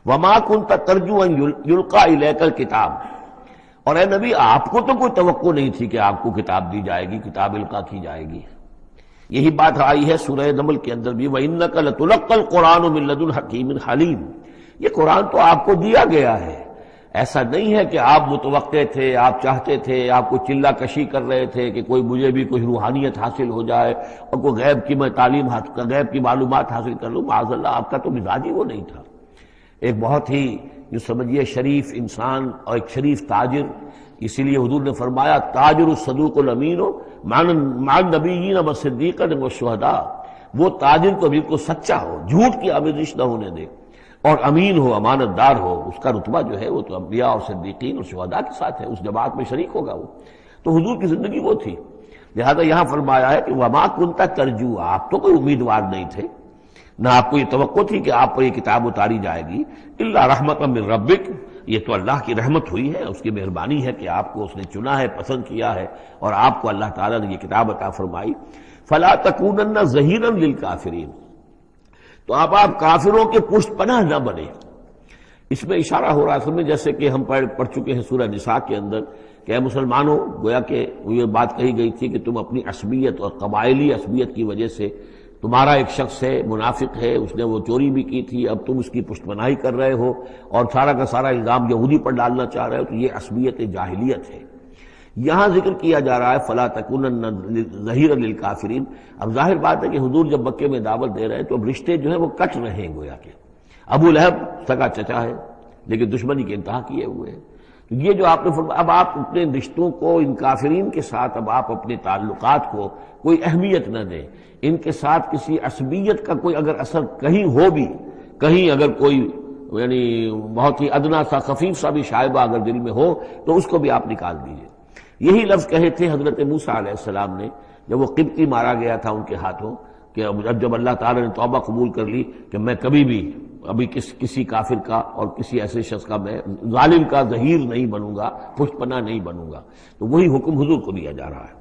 وما كنت ترجو ان یلقى الیک الکتاب، اور اے نبی آپ کو تو کوئی توقع نہیں تھی کہ آپ کو کتاب دی جائے گی، کتاب القا کی جائے گی۔ یہی بات آئی ہے سورہ نمل کے اندر بھی، وَإِنَّكَ لَتُلَقَّى الْقُرْآنَ مِن لَّدُنْ حَكِيمٍ حَلِيمٍ، یہ قرآن تو آپ کو دیا گیا ہے، ایسا نہیں ہے کہ آپ متوقع تھے، آپ چاہتے تھے، آپ کو چلہ کشی کر رہے تھے کہ کوئی مجھے بھی کوئی روحانیت حاصل ہو جائے اور کوئی غیب کی میں تعلیم غیب کی معلومات حاصل کر لوں۔ معاذ اللہ، آپ کا تو مزاج ہی وہ نہیں تھا۔ ایک بہت ہی جو سمجھیے شریف انسان اور ایک شریف تاجر، اسی لیے حضور نے فرمایا تاجر الصدوق الامین مع النبیین والصدیقین والشہداء، وہ تاجر تو بالکل سچا ہو، جھوٹ کی آمیزش نہ ہونے دے، اور امین ہو، امانت دار ہو، اس کا رتبہ جو ہے وہ تو انبیاء اور صدیقین اور شہداء کے ساتھ ہے، اس جماعت میں شریک ہوگا وہ۔ تو حضور کی زندگی وہ تھی، لہذا یہاں فرمایا ہے کہ وما کنت ترجو، آپ تو کوئی امیدوار نہیں تھے، نہ آپ کو یہ توقع تھی کہ آپ پر یہ کتاب اتاری جائے گی، الا رحمۃ من ربک، یہ تو اللہ کی رحمت ہوئی ہے، اس کی مہربانی ہے کہ آپ کو اس نے چنا ہے، پسند کیا ہے، اور آپ کو اللہ تعالیٰ نے یہ کتاب عطا فرمائی۔ فلا تکونن ظہیرا للکافرین، تو اب آپ کافروں کے پشت پناہ نہ بنے۔ اس میں اشارہ ہو رہا ہے، اصل میں جیسے کہ ہم پڑھ چکے ہیں سورہ نساء کے اندر کہ اے مسلمانوں، گویا کہ یہ بات کہی گئی تھی کہ تم اپنی عصبیت اور قبائلی عصبیت کی وجہ سے، تمہارا ایک شخص ہے، منافق ہے، اس نے وہ چوری بھی کی تھی، اب تم اس کی پشت پناہی کر رہے ہو اور سارا کا سارا الزام یہودی پر ڈالنا چاہ رہے ہو، تو یہ عصبیت جاہلیت ہے۔ یہاں ذکر کیا جا رہا ہے فلا تکونن ظہیرا للکافرین۔ اب ظاہر بات ہے کہ حضور جب مکے میں دعوت دے رہے ہیں تو اب رشتے جو ہیں وہ کٹ رہے ہیں، گویا کہ ابو لہب سگا چچا ہے لیکن دشمنی کے انتہا کیے ہوئے ہیں۔ تو یہ جو آپ نے فرمایا، اب آپ اپنے رشتوں کو ان کافرین کے ساتھ، اب آپ اپنے تعلقات کو کوئی اہمیت نہ دیں، ان کے ساتھ کسی عصبیت کا کوئی اگر اثر کہیں ہو بھی، کہیں اگر کوئی یعنی بہت ہی ادنا سا خفیف سا بھی شائبہ اگر دل میں ہو تو اس کو بھی آپ نکال دیجئے۔ یہی لفظ کہے تھے حضرت موسیٰ علیہ السلام نے جب وہ قبطی مارا گیا تھا ان کے ہاتھوں، کہ جب اللہ تعالیٰ نے توبہ قبول کر لی کہ میں کبھی بھی ابھی کسی کافر کا اور کسی ایسے شخص کا، میں ظالم کا ظہیر نہیں بنوں گا، پشت پناہ نہیں بنوں گا، تو وہی حکم حضور کو دیا جا رہا ہے۔